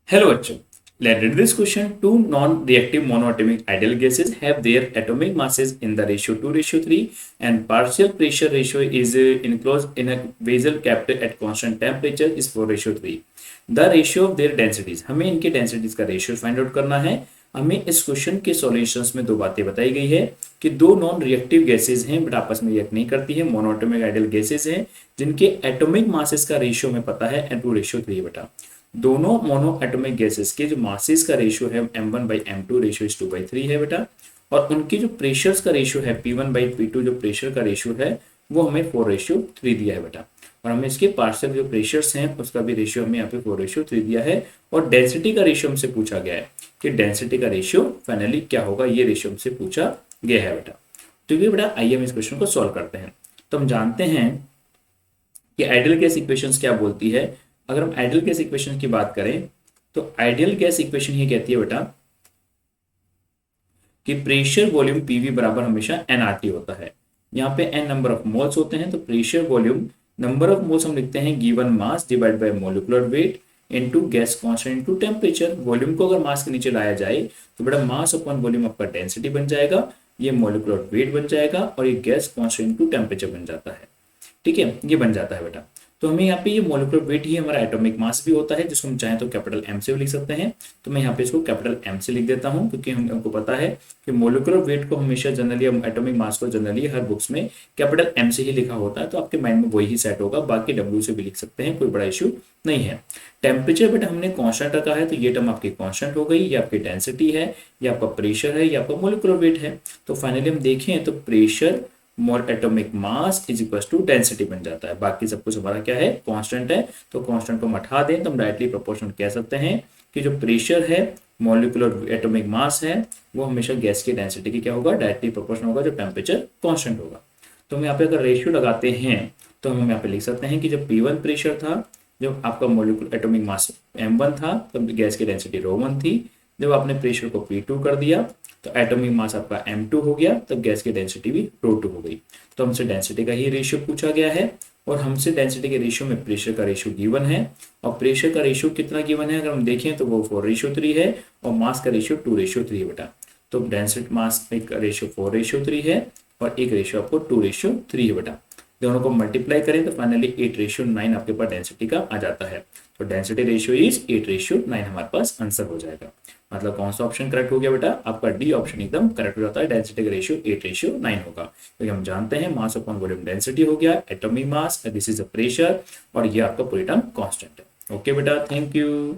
Hello बच्चों, let's read this question. Two non-reactive monoatomic ideal gases have their atomic masses in the ratio 2:3 and partial pressure ratio is enclosed in a vessel kept at constant temperature is 4:3. The ratio of their densities, हमें इनके densities का ratio find out करना है. हमें इस question के solutions में दो बातें बताई गई है कि दो नॉन रिएक्टिव गैसेज हैं बट आपस में रिएक्ट नहीं करती है, मोनोएटॉमिक आइडियल गैसेज हैं जिनके एटॉमिक मासेस का रेशियो में पता है n2:3 बटा. दोनों मोनो एटॉमिक गैसेस के जो मासेस का रेशियो है m1/m2 रेशियो इज 2/3 है बेटा, और उनके जो प्रेशर्स का रेशियो है P1/P2 जो प्रेशर का रेशियो है वो हमें 4:3 दिया है बेटा, और हमें इसके पार्शियल जो प्रेशर्स हैं उसका भी रेशियो हमें यहाँ पे 4:3 दिया है. और डेंसिटी का रेशियो हमसे पूछा गया है कि डेंसिटी का रेशियो फाइनली क्या होगा, ये रेशियो हमसे पूछा गया है बेटा. तो ये बेटा आइए हम इस क्वेश्चन को सॉल्व करते हैं. तो हम जानते हैं कि आइडियल गैस इक्वेशंस क्या बोलती है. अगर हम आइडियल गैस इक्वेशन की बात करें तो आइडियल गैस इक्वेशन ये कहती है बेटा कि प्रेशर वॉल्यूम पीवी बराबर हमेशा एनआरटी होता है. यहाँ पे एन नंबर ऑफ मोल्स होते हैं, तो pressure volume number of moles हम लिखते हैं given mass divide by molecular weight into gas constant into temperature. Volume को अगर मास के नीचे लाया जाए तो बेटा मास अपॉन वॉल्यूम आपका डेंसिटी बन जाएगा, ये मोलिकुलर वेट बन जाएगा और ये गैस कांस्टेंट इनटू टेम्परेचर बन जाता है. ठीक है, ये बन जाता है बेटा. तो हमें यहाँ पे ये मोलिकुलर वेट ही हमारा एटॉमिक मास भी होता है जिसको हम चाहें तो कैपिटल एम से भी लिख सकते हैं. तो मैं यहाँ पे इसको कैपिटल एम से लिख देता हूँ क्योंकि हमको पता है कि मोलिकुलर वेट को हमेशा जनरली हम एटॉमिक मास को जनरली हर बुक्स में कैपिटल एम से ही लिखा होता है, तो आपके माइंड में वही ही सेट होगा. बाकी डब्ल्यू से भी लिख सकते हैं, कोई बड़ा इशू नहीं है. टेम्परेचर बेटा हमने कॉन्स्टेंट रखा है तो ये टर्म आपकी कॉन्स्टेंट हो गई, ये आपकी डेंसिटी है, ये आपका प्रेशर है, ये आपका मोलिकुलर वेट है. तो फाइनली हम देखें तो pressure mole atomic mass is equal to density बन जाता है. बाकी सब कुछ हमारा क्या है, कांस्टेंट है. तो कांस्टेंट को हम हटा दें तो हम डायरेक्टली प्रोपोर्शनल कह सकते हैं कि जो प्रेशर है मोलिकुलर एटॉमिक मास है वो हमेशा गैस की डेंसिटी की क्या होगा, डायरेक्टली प्रोपोर्शनल होगा जो टेम्परेचर कांस्टेंट होगा. तो हम यहाँ पे अगर रेशियो लगाते हैं तो हम यहाँ पे लिख सकते हैं कि जब P1 प्रेशर था, जब आपका मोलिकुलर एटॉमिक मास m1 था तब गैस की डेंसिटी ρ1 थी. जब आपने प्रेशर को P2 कर दिया तो एटॉमिक मास आपका m2 हो गया, तब गैस की डेंसिटी भी ρ2 हो गई. तो हमसे डेंसिटी का ही रेशियो पूछा गया है और हमसे डेंसिटी के रेशियो में प्रेशर का रेशियो गिवन है. और प्रेशर का रेशियो कितना गिवन है अगर हम देखें तो वो 4:3 है और मास का रेशियो 2:3 बेटा. तो डेंसिटी मास का रेशियो 4:3 है और एक रेशियो आपको 2:3 है बेटा. दोनों को मल्टीप्लाई करें तो फाइनली 8:9 आपके पास डेंसिटी का आ जाता है. तो डेंसिटी रेशियो इज 8:9 हमारे पास आंसर हो जाएगा. मतलब कौन सा ऑप्शन करेक्ट हो गया बेटा, आपका डी ऑप्शन एकदम करेक्ट हो जाता है. डेंसिटी का रेशियो 8:9 होगा क्योंकि हम जानते हैं मास अपॉन वॉल्यूम डेंसिटी हो गया, atomic mass, this is a pressure और ये आपका पूरी टर्म कांस्टेंट है. ओके बेटा, थैंक यू.